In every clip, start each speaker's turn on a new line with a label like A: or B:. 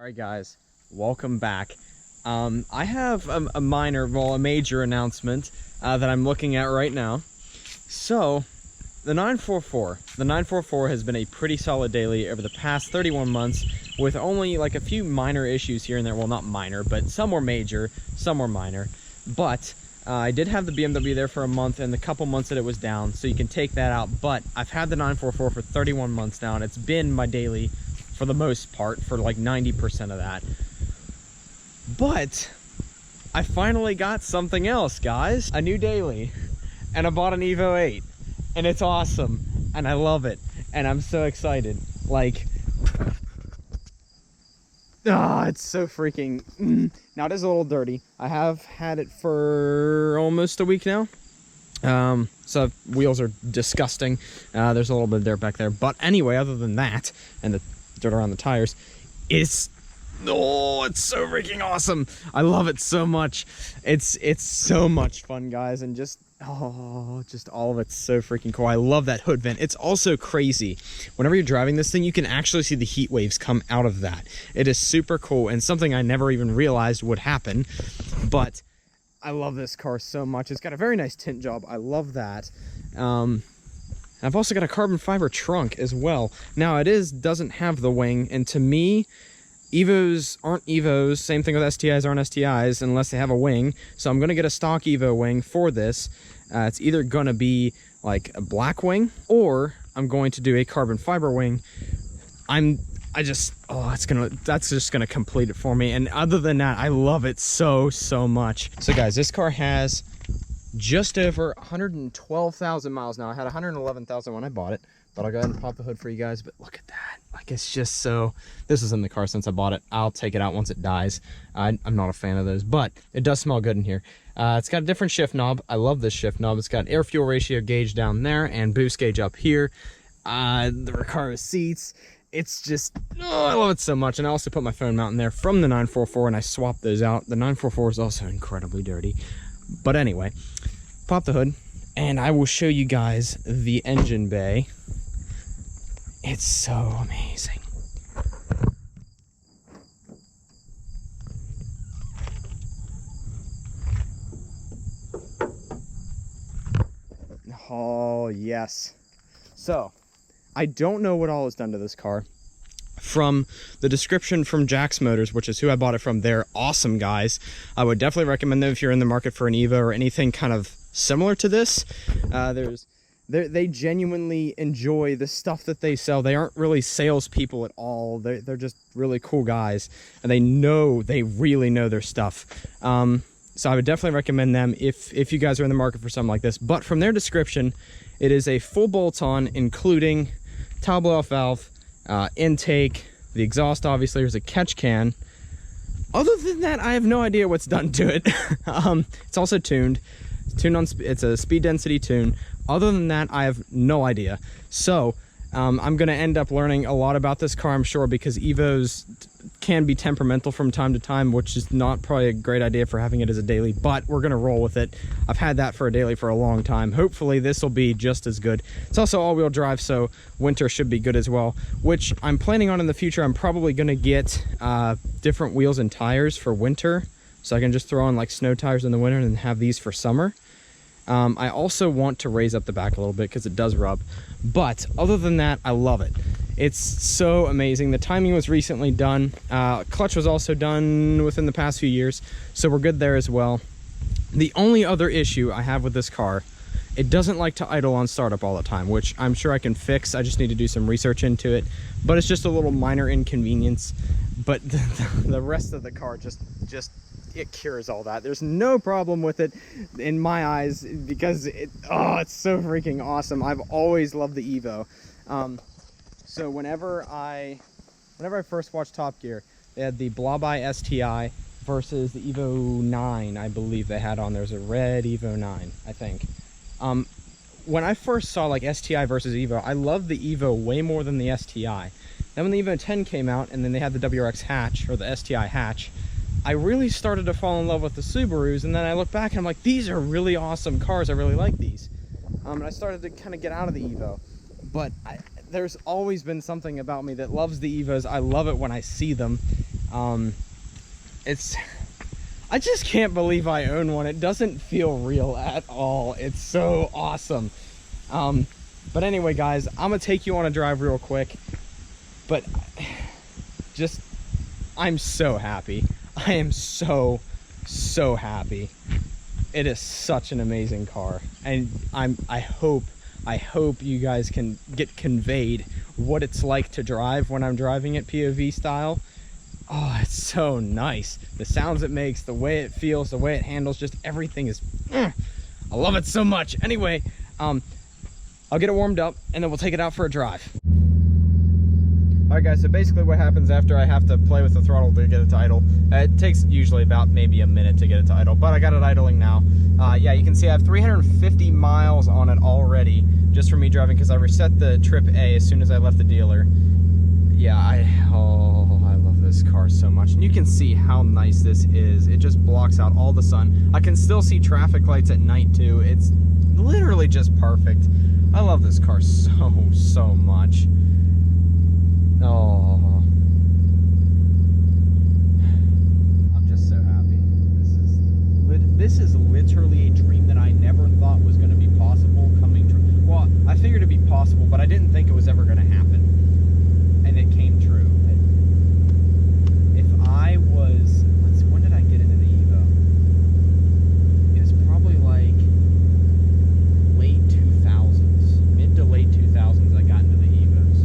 A: Alright guys, welcome back. I have a major announcement that I'm looking at right now. So, the 944 has been a pretty solid daily over the past 31 months with only like a few minor issues here and there. Well, not minor, but some were major, some were minor. But I did have the BMW there for a month and the couple months that it was down, so you can take that out. But I've had the 944 for 31 months now, and it's been my daily for the most part, for like 90% of that. But I finally got something else, guys. A new daily. And I bought an Evo 8. And it's awesome. And I love it. And I'm so excited. Like, it's so freaking... Now it is a little dirty. I have had it for almost a week now. So wheels are disgusting. There's a little bit of dirt back there. But anyway, other than that, and the dirt around the tires, it's so freaking awesome. I love it so much. It's so much fun, guys, and just all of it's so freaking cool. I love that hood vent. It's also crazy. Whenever you're driving this thing, you can actually see the heat waves come out of that. It is super cool and something I never even realized would happen, but I love this car so much. It's got a very nice tint job. I love that. I've also got a carbon fiber trunk as well. Now it doesn't have the wing, and to me, Evos aren't Evos. Same thing with STIs aren't STIs unless they have a wing. So I'm gonna get a stock Evo wing for this. It's either gonna be like a black wing, or I'm going to do a carbon fiber wing. That's just gonna complete it for me. And other than that, I love it so much. So guys, this car has just over 112,000 miles now. I had 111,000 when I bought it, but I'll go ahead and pop the hood for you guys. But look at that. Like, it's just so... This is in the car since I bought it. I'll take it out once it dies. I'm not a fan of those, but it does smell good in here. It's got a different shift knob. I love this shift knob. It's got air fuel ratio gauge down there and boost gauge up here. The Recaro seats. It's just... I love it so much. And I also put my phone mount in there from the 944, and I swapped those out. The 944 is also incredibly dirty. But anyway, pop the hood, and I will show you guys the engine bay. It's so amazing. Oh, yes. So, I don't know what all is done to this car. From the description from Jax Motors, which is who I bought it from, they're awesome guys. I would definitely recommend them if you're in the market for an Evo or anything kind of similar to this. They genuinely enjoy the stuff that they sell. They aren't really salespeople at all. They're just really cool guys, and they really know their stuff. So I would definitely recommend them if you guys are in the market for something like this. But from their description, it is a full bolt-on, including towel blow-off valve, intake, the exhaust. Obviously there's a catch can. Other than that, I have no idea what's done to it. It's also tuned. It's a speed density tune. Other than that, I have no idea. So I'm gonna end up learning a lot about this car, I'm sure, because Evos can be temperamental from time to time, which is not probably a great idea for having it as a daily, but we're gonna roll with it. I've had that for a daily for a long time. Hopefully this will be just as good. It's also all-wheel drive, so winter should be good as well, which I'm planning on in the future. I'm probably gonna get different wheels and tires for winter, so I can just throw on like snow tires in the winter and then have these for summer. I also want to raise up the back a little bit because it does rub, but other than that, I love it. It's so amazing. The timing was recently done. Clutch was also done within the past few years, so we're good there as well. The only other issue I have with this car, it doesn't like to idle on startup all the time, which I'm sure I can fix. I just need to do some research into it, but it's just a little minor inconvenience. But the rest of the car just it cures all that. There's no problem with it in my eyes because it's so freaking awesome. I've always loved the Evo. So whenever I first watched Top Gear, they had the Blobeye STI versus the Evo 9, I believe they had on. There's a red Evo 9, I think. When I first saw like STI versus Evo, I loved the Evo way more than the STI. Then when the Evo 10 came out and then they had the WRX hatch, or the STI hatch, I really started to fall in love with the Subarus, and then I look back and I'm like, these are really awesome cars. I really like these. And I started to kind of get out of the Evo. But there's always been something about me that loves the Evos. I love it when I see them. I just can't believe I own one. It doesn't feel real at all. It's so awesome. But anyway, guys, I'm gonna take you on a drive real quick. But I'm so happy. I am so happy. It is such an amazing car, and I hope you guys can get conveyed what it's like to drive when I'm driving it POV style. Oh, it's so nice. The sounds it makes, the way it feels, the way it handles, just everything is, I love it so much. Anyway, I'll get it warmed up and then we'll take it out for a drive. All right, guys, so basically what happens after I have to play with the throttle to get it to idle, it takes usually about maybe a minute to get it to idle, but I got it idling now. Yeah, you can see I have 350 miles on it already, just from me driving, because I reset the Trip A as soon as I left the dealer. Yeah, I love this car so much. And you can see how nice this is. It just blocks out all the sun. I can still see traffic lights at night too. It's literally just perfect. I love this car so much. Oh, I'm just so happy. This is literally a dream that I never thought was going to be possible coming true. Well, I figured it'd be possible, but I didn't think it was ever going to happen. And it came true. If I was, when did I get into the Evo? It was probably like late 2000s, mid to late 2000s I got into the Evos.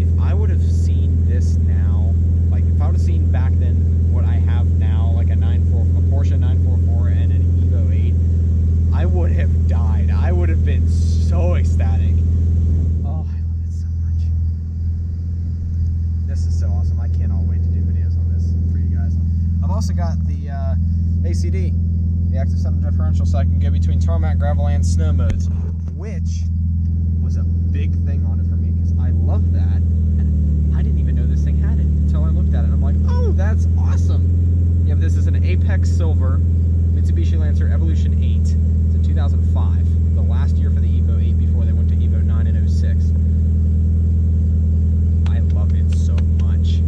A: If I would have seen this now, like if I would have seen back then what I have now, like a Porsche 944 and an Evo 8, I would have died. I would have been so ecstatic. Oh, I love it so much. This is so awesome. I cannot wait to do videos on this for you guys. I've also got the ACD, the active center differential, so I can go between tarmac, gravel, and snow modes, which was a big thing on it for me because I love that. And I didn't even know this thing had it until I looked at it. And I'm like, oh, that's awesome. Yeah, this is an Apex Silver Mitsubishi Lancer Evolution 8. It's a 2005, the last year for the Evo 8 before they went to Evo 9 and 06. I love it so much.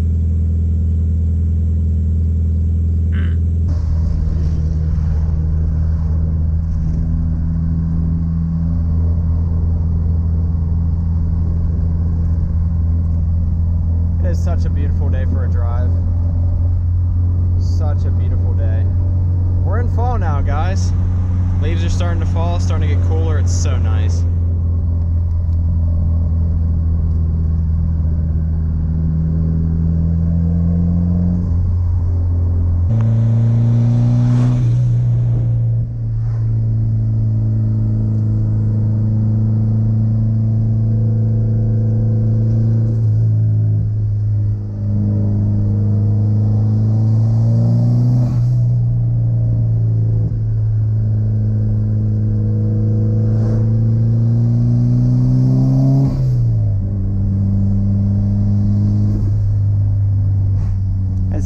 A: It is such a beautiful day for a drive. Such a beautiful day. We're in fall now, guys. Leaves are starting to fall, starting to get cooler. It's so nice.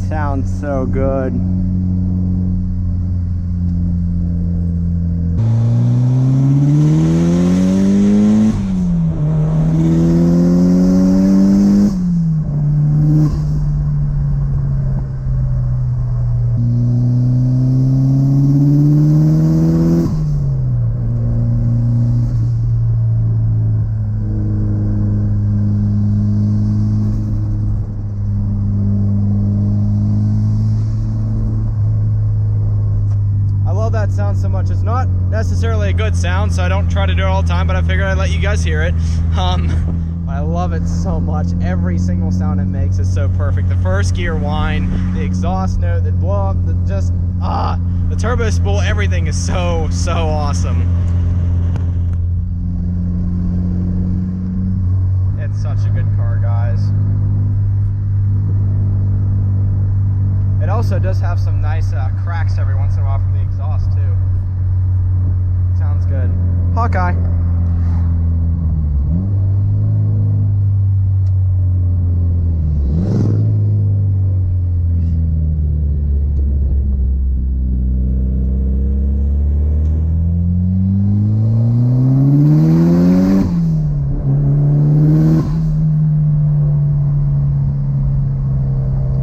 A: Sounds so good. That sound so much. It's not necessarily a good sound, so I don't try to do it all the time, but I figured I'd let you guys hear it. I love it so much. Every single sound it makes is so perfect. The first gear whine, the exhaust note, the blow up, the turbo spool, everything is so awesome. It's such a good car, guys. It also does have some nice cracks every once in a while from the exhaust too. Sounds good. Hawkeye.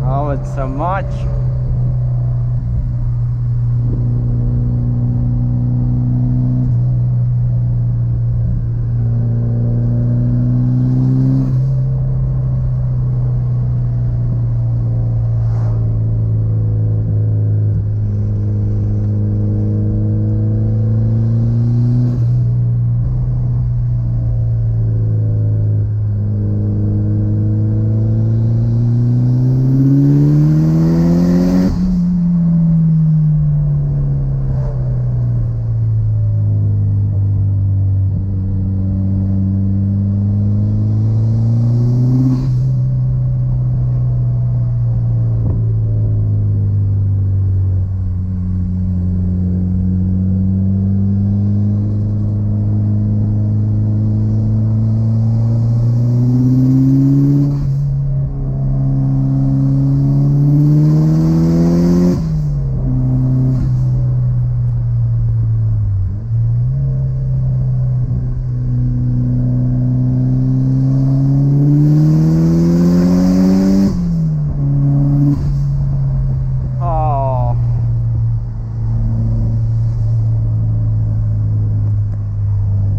A: Oh, it's so much. much.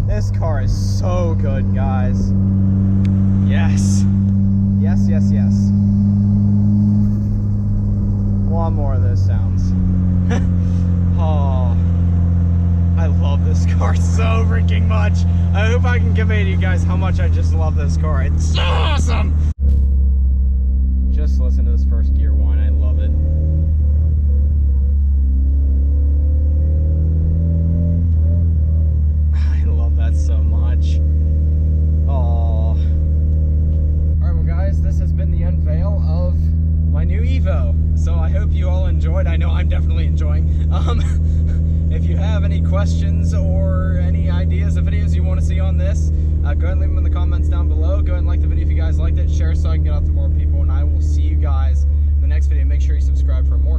A: This car is so good, guys. Yes. Yes, yes, yes. One more of those sounds. Oh, I love this car so freaking much. I hope I can convey to you guys how much I just love this car. It's so awesome. Just listen to this first gear whine. I love it. So much. Oh. Alright, well guys, this has been the unveil of my new Evo. So I hope you all enjoyed. I know I'm definitely enjoying. If you have any questions or any ideas of videos you want to see on this, go ahead and leave them in the comments down below. Go ahead and like the video if you guys liked it. Share so I can get out to more people. And I will see you guys in the next video. Make sure you subscribe for more